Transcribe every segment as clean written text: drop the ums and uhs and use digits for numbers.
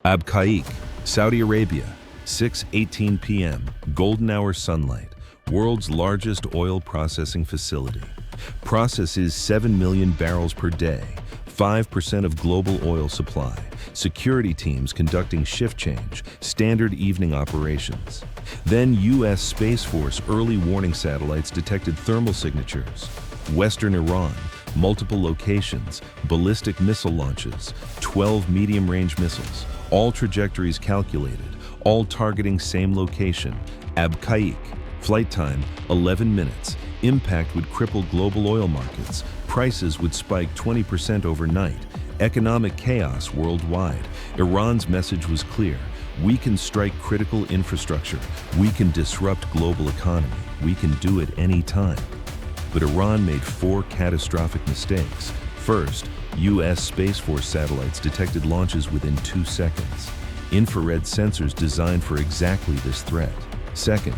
Abqaiq, Saudi Arabia, 6:18 p.m., golden hour sunlight, world's largest oil processing facility. Processes 7 million barrels per day, 5% of global oil supply. Security teams conducting shift change, standard evening operations. Then U.S. Space Force early warning satellites detected thermal signatures. Western Iran, multiple locations, ballistic missile launches, 12 medium-range missiles, all trajectories calculated, all targeting same location, Abqaiq. Flight time, 11 minutes. Impact would cripple global oil markets. Prices would spike 20% overnight. Economic chaos worldwide. Iran's message was clear. We can strike critical infrastructure. We can disrupt global economy. We can do it any time. But Iran made 4 catastrophic mistakes. First, U.S. Space Force satellites detected launches within 2 seconds. Infrared sensors designed for exactly this threat. Second,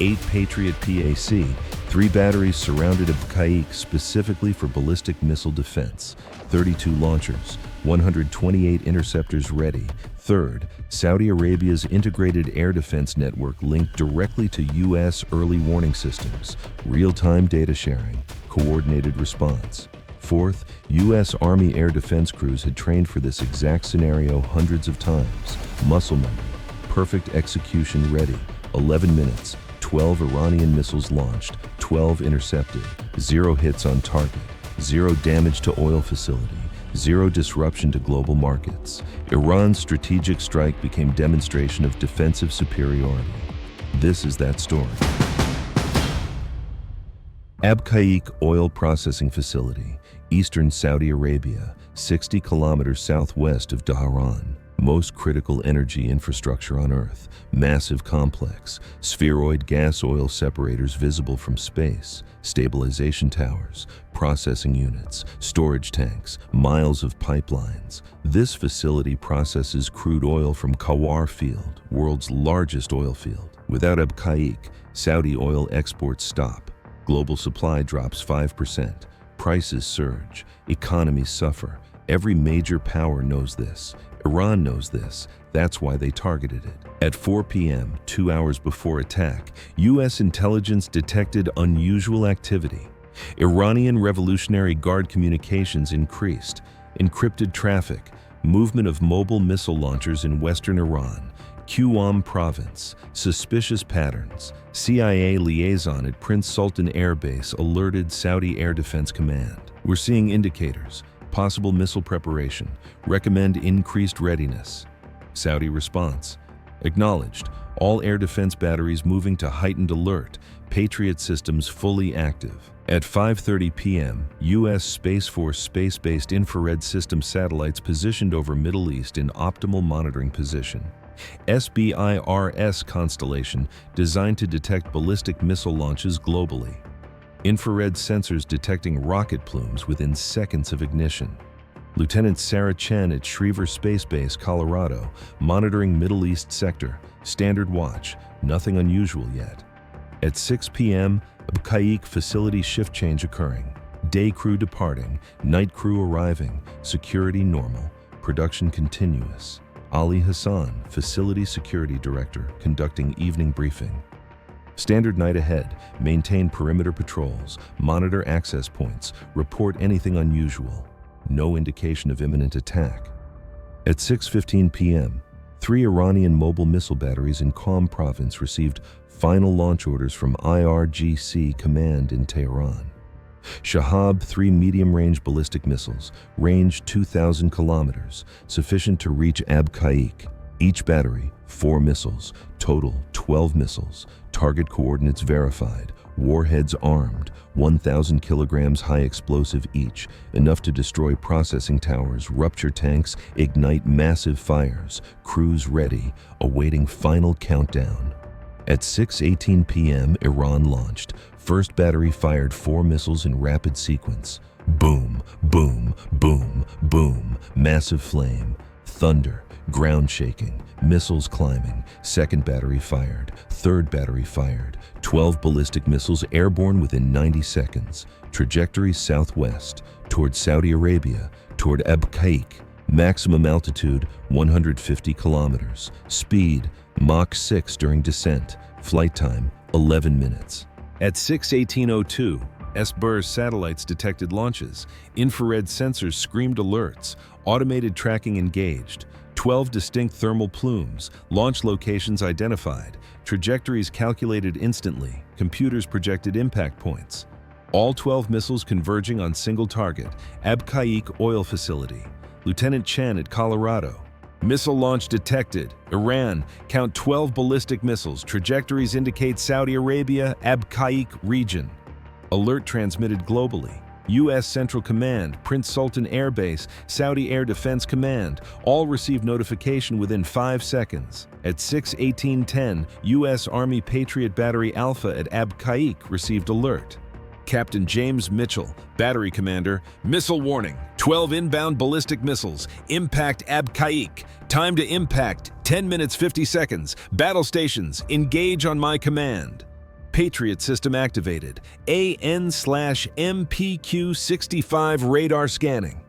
8 Patriot PAC-3 batteries surrounded Abqaiq specifically for ballistic missile defense. 32 launchers, 128 interceptors ready. Third, Saudi Arabia's integrated air defense network linked directly to U.S. early warning systems, real-time data sharing, coordinated response. Fourth, U.S. Army air defense crews had trained for this exact scenario hundreds of times. Muscle memory, perfect execution ready, 11 minutes, 12 Iranian missiles launched, 12 intercepted, 0 hits on target, 0 damage to oil facility, 0 disruption to global markets. Iran's strategic strike became demonstration of defensive superiority. This is that story. Abqaiq Oil Processing Facility, Eastern Saudi Arabia, 60 kilometers southwest of Tehran. Most critical energy infrastructure on Earth, massive complex, spheroid gas oil separators visible from space, stabilization towers, processing units, storage tanks, miles of pipelines. This facility processes crude oil from Qom field, world's largest oil field. Without Abqaiq, Saudi oil exports stop. Global supply drops 5%. Prices surge. Economies suffer. Every major power knows this. Iran knows this. That's why they targeted it. At 4 p.m., 2 hours before attack, U.S. intelligence detected unusual activity. Iranian Revolutionary Guard communications increased. Encrypted traffic, movement of mobile missile launchers in western Iran, Qom Province, suspicious patterns. CIA liaison at Prince Sultan Air Base alerted Saudi Air Defense Command. We're seeing indicators. Possible missile preparation. Recommend increased readiness. Saudi response. Acknowledged. All air defense batteries moving to heightened alert. Patriot systems fully active. At 5:30 p.m., U.S. Space Force space-based infrared system satellites positioned over Middle East in optimal monitoring position. SBIRS constellation designed to detect ballistic missile launches globally. Infrared sensors detecting rocket plumes within seconds of ignition. Lieutenant Sarah Chen at Schriever Space Base, Colorado, monitoring Middle East sector. Standard watch, nothing unusual yet. At 6 p.m., Abqaiq facility shift change occurring. Day crew departing, night crew arriving, security normal, production continuous. Ali Hassan, Facility Security Director, conducting evening briefing. Standard night ahead, maintain perimeter patrols, monitor access points, report anything unusual. No indication of imminent attack. At 6:15 p.m., 3 Iranian mobile missile batteries in Qom Province received final launch orders from IRGC Command in Tehran. Shahab 3 medium-range ballistic missiles, range 2,000 kilometers, sufficient to reach Abqaiq. Each battery, 4 missiles, total 12 missiles, target coordinates verified, warheads armed, 1,000 kilograms high explosive each, enough to destroy processing towers, rupture tanks, ignite massive fires, crews ready, awaiting final countdown. At 6:18 p.m., Iran launched. First battery fired 4 missiles in rapid sequence. Boom, boom, boom, boom, massive flame, thunder, ground shaking, missiles climbing. Second battery fired, third battery fired. 12 ballistic missiles airborne within 90 seconds. Trajectory southwest, toward Saudi Arabia, toward Abqaiq. Maximum altitude 150 kilometers. Speed Mach 6 during descent. Flight time 11 minutes. At 6:18:02, SBIRS satellites detected launches. Infrared sensors screamed alerts. Automated tracking engaged. 12 distinct thermal plumes. Launch locations identified. Trajectories calculated instantly. Computers projected impact points. All 12 missiles converging on single target. Abqaiq oil facility. Lieutenant Chen at Colorado. Missile launch detected. Iran, count 12 ballistic missiles. Trajectories indicate Saudi Arabia, Abqaiq region. Alert transmitted globally. U.S. Central Command, Prince Sultan Air Base, Saudi Air Defense Command, all received notification within 5 seconds. At 6:18:10, U.S. Army Patriot Battery Alpha at Abqaiq received alert. Captain James Mitchell, Battery Commander, missile warning, 12 inbound ballistic missiles, impact Abqaiq. Time to impact, 10 minutes 50 seconds. Battle stations, engage on my command. Patriot system activated, AN/MPQ-65 radar scanning.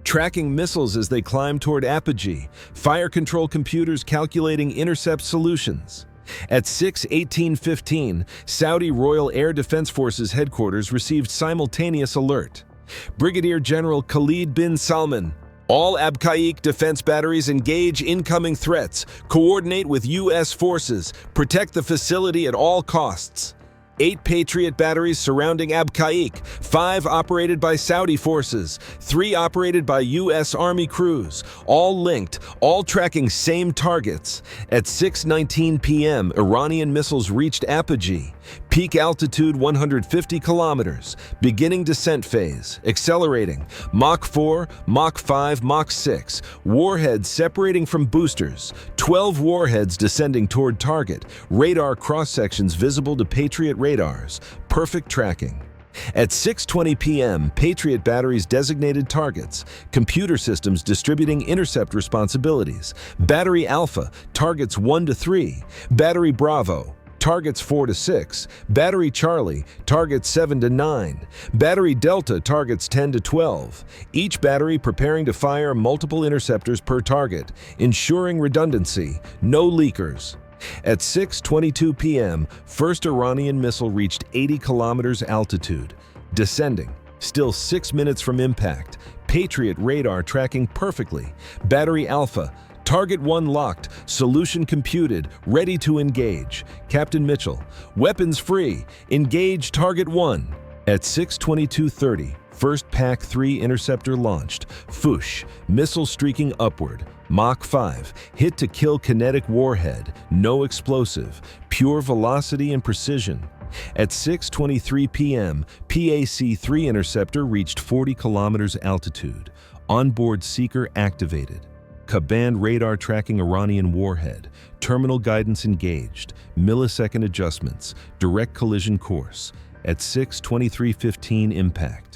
Tracking missiles as they climb toward apogee. Fire control computers calculating intercept solutions. At 6:18:15, Saudi Royal Air Defense Forces headquarters received simultaneous alert. Brigadier General Khalid bin Salman, all Abqaiq defense batteries engage incoming threats, coordinate with U.S. forces, protect the facility at all costs. 8 Patriot batteries surrounding Abqaiq, 5 operated by Saudi forces, 3 operated by U.S. Army crews, all linked, all tracking same targets. At 6:19 p.m., Iranian missiles reached apogee. Peak altitude 150 kilometers. Beginning descent phase. Accelerating. Mach 4, Mach 5, Mach 6. Warheads separating from boosters. 12 warheads descending toward target. Radar cross-sections visible to Patriot radars. Perfect tracking. At 6:20 p.m., Patriot batteries designated targets. Computer systems distributing intercept responsibilities. Battery Alpha, targets 1 to 3. Battery Bravo, targets 4 to 6. Battery Charlie, targets 7 to 9. Battery Delta, targets 10 to 12. Each battery preparing to fire multiple interceptors per target, ensuring redundancy, no leakers. At 6:22 p.m., first Iranian missile reached 80 kilometers altitude. Descending, still 6 minutes from impact. Patriot radar tracking perfectly. Battery Alpha, target 1 locked, solution computed, ready to engage. Captain Mitchell, weapons free, engage target 1. At 6:22:30, first PAC-3 interceptor launched. Foosh, missile streaking upward. Mach 5, hit to kill kinetic warhead, no explosive, pure velocity and precision. At 6:23 p.m., PAC-3 interceptor reached 40 kilometers altitude. Onboard seeker activated. Ka-band radar tracking Iranian warhead. Terminal guidance engaged. Millisecond adjustments. Direct collision course. At 6:23:15 impact.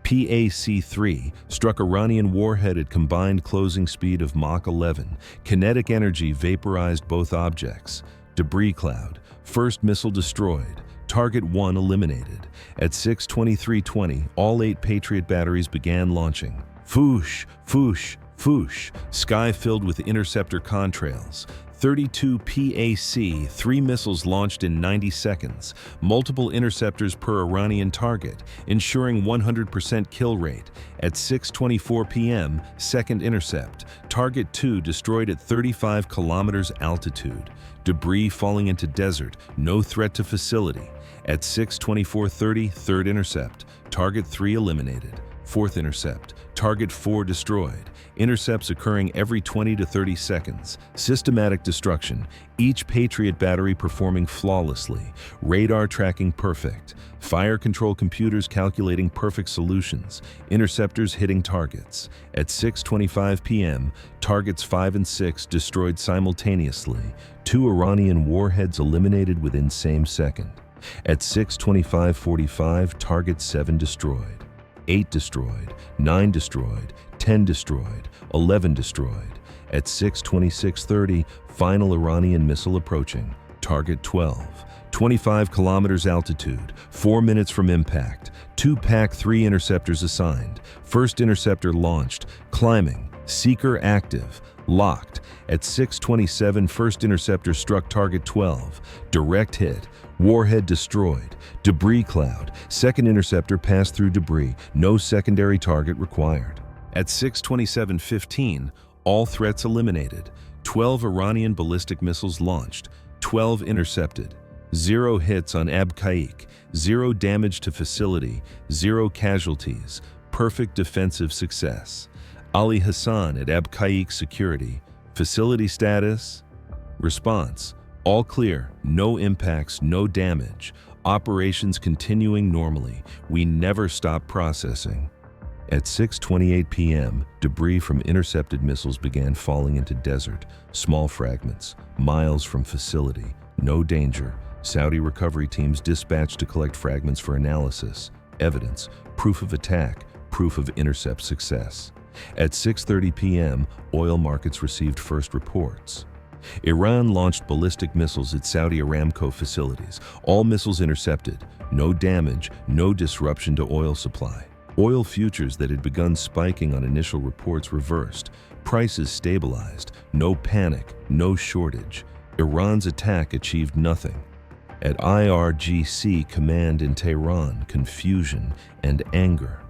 PAC-3 struck Iranian warhead at combined closing speed of Mach 11. Kinetic energy vaporized both objects. Debris cloud. First missile destroyed. Target 1 eliminated. At 6:23:20, all 8 Patriot batteries began launching. Foosh, foosh, foosh. Sky filled with interceptor contrails. 32 PAC-3 missiles launched in 90 seconds, multiple interceptors per Iranian target, ensuring 100% kill rate. At 6:24 p.m., second intercept, target 2 destroyed at 35 kilometers altitude. Debris falling into desert, no threat to facility. At 6:24:30, third intercept, target 3 eliminated. Fourth intercept, target 4 destroyed. Intercepts occurring every 20 to 30 seconds. Systematic destruction, each Patriot battery performing flawlessly. Radar tracking perfect. Fire control computers calculating perfect solutions. Interceptors hitting targets. At 6:25 p.m., targets 5 and 6 destroyed simultaneously. 2 Iranian warheads eliminated within same second. At 6:25:45, target 7 destroyed. 8 destroyed, 9 destroyed, 10 destroyed, 11 destroyed. At 6:26:30, final Iranian missile approaching. Target 12. 25 kilometers altitude, 4 minutes from impact. 2 PAC-3 interceptors assigned. First interceptor launched, climbing. Seeker active. Locked. At 6:27, first interceptor struck target 12. Direct hit. Warhead destroyed. Debris cloud. Second interceptor passed through debris. No secondary target required. At 6:27:15, all threats eliminated. 12 Iranian ballistic missiles launched. 12 intercepted. 0 hits on Abqaiq. 0 damage to facility. 0 casualties. Perfect defensive success. Ali Hassan at Abqaiq Security. Facility status? Response: all clear, no impacts, no damage. Operations continuing normally. We never stop processing. At 6:28 p.m., debris from intercepted missiles began falling into desert, small fragments, miles from facility. No danger. Saudi recovery teams dispatched to collect fragments for analysis. Evidence, proof of attack, proof of intercept success. At 6:30 p.m., oil markets received first reports. Iran launched ballistic missiles at Saudi Aramco facilities. All missiles intercepted. No damage, no disruption to oil supply. Oil futures that had begun spiking on initial reports reversed. Prices stabilized. No panic, no shortage. Iran's attack achieved nothing. At IRGC command in Tehran, confusion and anger.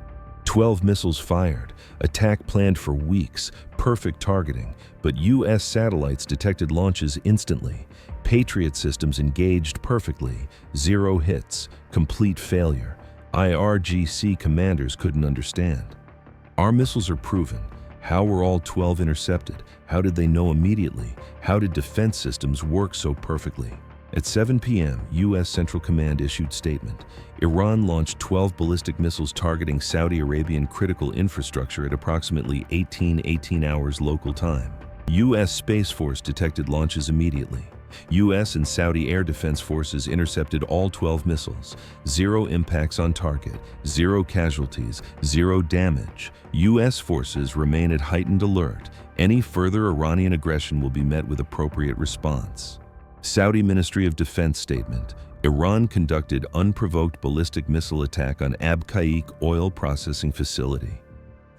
12 missiles fired. Attack planned for weeks. Perfect targeting. But U.S. satellites detected launches instantly. Patriot systems engaged perfectly. 0 hits. Complete failure. IRGC commanders couldn't understand. Our missiles are proven. How were all 12 intercepted? How did they know immediately? How did defense systems work so perfectly? At 7 p.m., U.S. Central Command issued statement. Iran launched 12 ballistic missiles targeting Saudi Arabian critical infrastructure at approximately 18 hours local time. U.S. Space Force detected launches immediately. U.S. and Saudi air defense forces intercepted all 12 missiles. 0 impacts on target, 0 casualties, 0 damage. U.S. forces remain at heightened alert. Any further Iranian aggression will be met with appropriate response. Saudi Ministry of Defense statement. Iran conducted unprovoked ballistic missile attack on Abqaiq oil processing facility.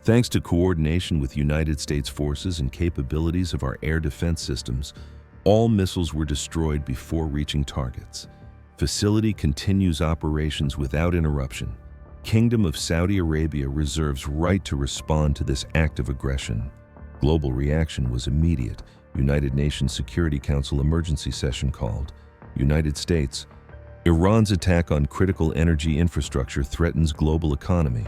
Thanks to coordination with United States forces and capabilities of our air defense systems, all missiles were destroyed before reaching targets. Facility continues operations without interruption. Kingdom of Saudi Arabia reserves right to respond to this act of aggression. Global reaction was immediate. United Nations Security Council emergency session called. United States. Iran's attack on critical energy infrastructure threatens global economy.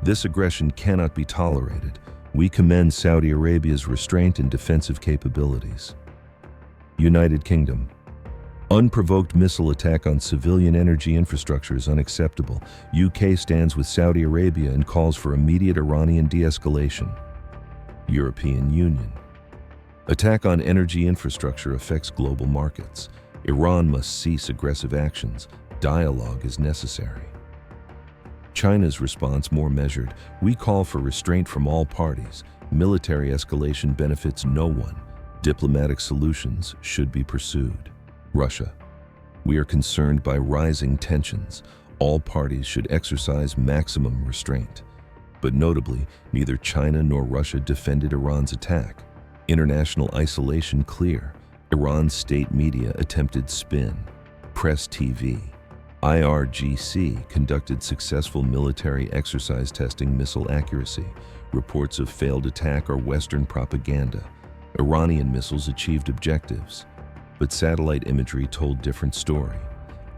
This aggression cannot be tolerated. We commend Saudi Arabia's restraint and defensive capabilities. United Kingdom. Unprovoked missile attack on civilian energy infrastructure is unacceptable. UK stands with Saudi Arabia and calls for immediate Iranian de-escalation. European Union. Attack on energy infrastructure affects global markets. Iran must cease aggressive actions. Dialogue is necessary. China's response more measured. We call for restraint from all parties. Military escalation benefits no one. Diplomatic solutions should be pursued. Russia. We are concerned by rising tensions. All parties should exercise maximum restraint. But notably, neither China nor Russia defended Iran's attack. International isolation clear. Iran's state media attempted spin. Press TV. IRGC conducted successful military exercise testing missile accuracy. Reports of failed attack are Western propaganda. Iranian missiles achieved objectives, but satellite imagery told different story.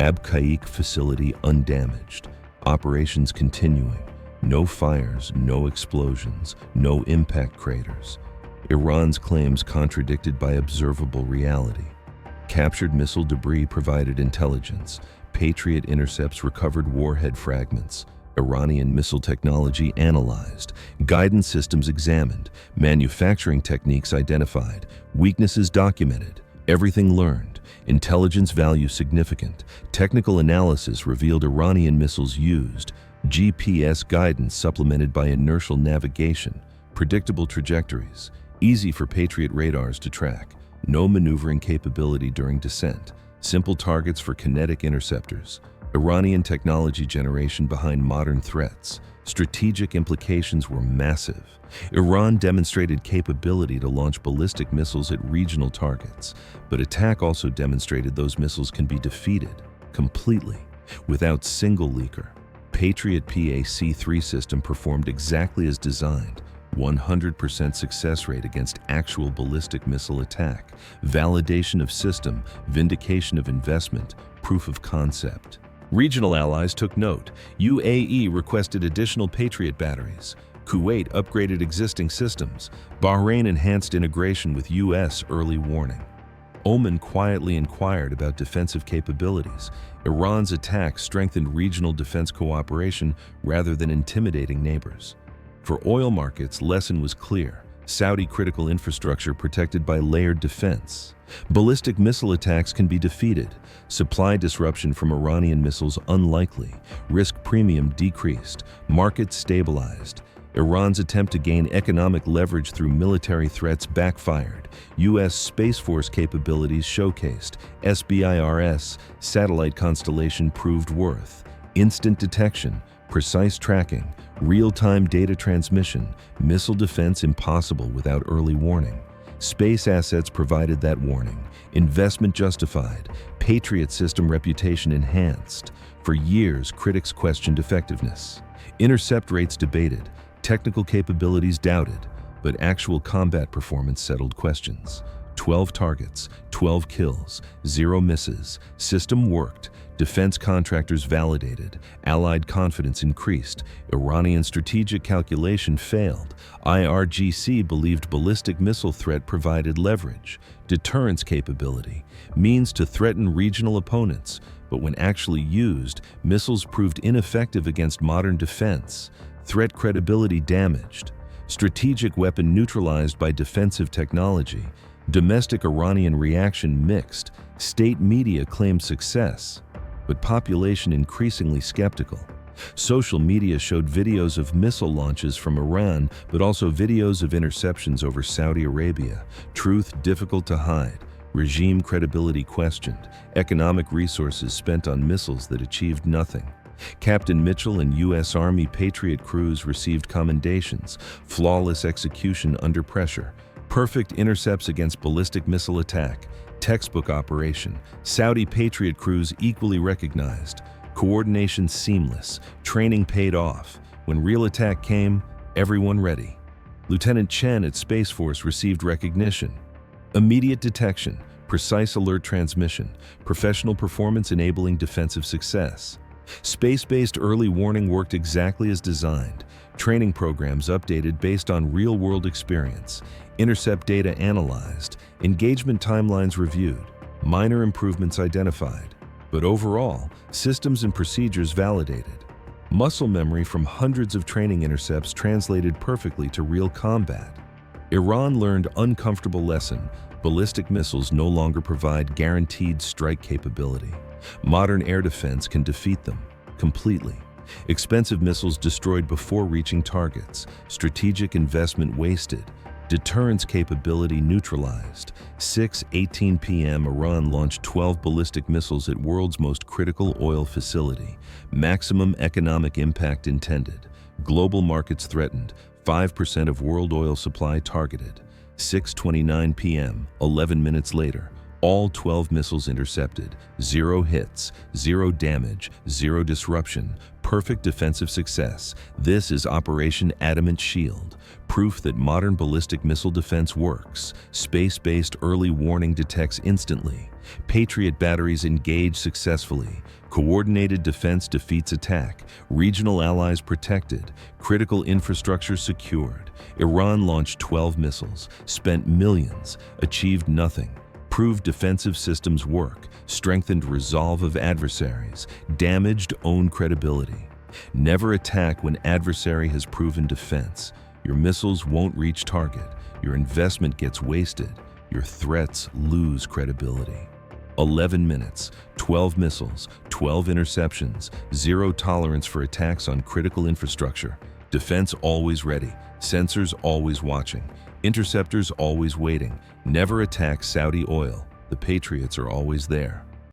Abqaiq facility undamaged. Operations continuing. No fires, no explosions, no impact craters. Iran's claims contradicted by observable reality. Captured missile debris provided intelligence. Patriot intercepts recovered warhead fragments. Iranian missile technology analyzed. Guidance systems examined. Manufacturing techniques identified. Weaknesses documented. Everything learned. Intelligence value significant. Technical analysis revealed Iranian missiles used. GPS guidance supplemented by inertial navigation. Predictable trajectories. Easy for Patriot radars to track. No maneuvering capability during descent. Simple targets for kinetic interceptors. Iranian technology generation behind modern threats. Strategic implications were massive. Iran demonstrated capability to launch ballistic missiles at regional targets, but attack also demonstrated those missiles can be defeated completely without single leaker. Patriot PAC-3 system performed exactly as designed. 100% success rate against actual ballistic missile attack, validation of system, vindication of investment, proof of concept. Regional allies took note. UAE requested additional Patriot batteries. Kuwait upgraded existing systems. Bahrain enhanced integration with US early warning. Oman quietly inquired about defensive capabilities. Iran's attack strengthened regional defense cooperation rather than intimidating neighbors. For oil markets, lesson was clear. Saudi critical infrastructure protected by layered defense. Ballistic missile attacks can be defeated. Supply disruption from Iranian missiles unlikely. Risk premium decreased. Markets stabilized. Iran's attempt to gain economic leverage through military threats backfired. U.S. Space Force capabilities showcased. SBIRS satellite constellation proved worth. Instant detection, precise tracking, real-time data transmission, missile defense impossible without early warning. Space assets provided that warning. Investment justified. Patriot system reputation enhanced. For years, critics questioned effectiveness. Intercept rates debated. Technical capabilities doubted. But actual combat performance settled questions. 12 targets, 12 kills, 0 misses. System worked. Defense contractors validated. Allied confidence increased. Iranian strategic calculation failed. IRGC believed ballistic missile threat provided leverage. Deterrence capability, means to threaten regional opponents. But when actually used, missiles proved ineffective against modern defense. Threat credibility damaged. Strategic weapon neutralized by defensive technology. Domestic Iranian reaction mixed. State media claimed success, but population increasingly skeptical. Social media showed videos of missile launches from Iran, but also videos of interceptions over Saudi Arabia. Truth difficult to hide. Regime credibility questioned. Economic resources spent on missiles that achieved nothing. Captain Mitchell and U.S. Army Patriot crews received commendations. Flawless execution under pressure. Perfect intercepts against ballistic missile attack. Textbook operation. Saudi Patriot crews equally recognized. Coordination seamless. Training paid off. When real attack came, everyone ready. Lieutenant Chen at Space Force received recognition. Immediate detection. Precise alert transmission. Professional performance enabling defensive success. Space-based early warning worked exactly as designed. Training programs updated based on real-world experience. Intercept data analyzed. Engagement timelines reviewed. Minor improvements identified. But overall, systems and procedures validated. Muscle memory from hundreds of training intercepts translated perfectly to real combat. Iran learned uncomfortable lesson. Ballistic missiles no longer provide guaranteed strike capability. Modern air defense can defeat them completely. Expensive missiles destroyed before reaching targets. Strategic investment wasted. Deterrence capability neutralized. 6:18 p.m. Iran launched 12 ballistic missiles at world's most critical oil facility. Maximum economic impact intended. Global markets threatened. 5% of world oil supply targeted. 6:29 p.m., 11 minutes later, all 12 missiles intercepted. 0 hits, 0 damage, 0 disruption. Perfect defensive success. This is Operation Adamant Shield. Proof that modern ballistic missile defense works. Space-based early warning detects instantly. Patriot batteries engage successfully. Coordinated defense defeats attack. Regional allies protected. Critical infrastructure secured. Iran launched 12 missiles, spent millions, achieved nothing. Proved defensive systems work, strengthened resolve of adversaries, damaged own credibility. Never attack when adversary has proven defense. Your missiles won't reach target. Your investment gets wasted. Your threats lose credibility. 11 minutes, 12 missiles, 12 interceptions, 0 tolerance for attacks on critical infrastructure. Defense always ready, sensors always watching, interceptors always waiting. Never attack Saudi oil. The Patriots are always there.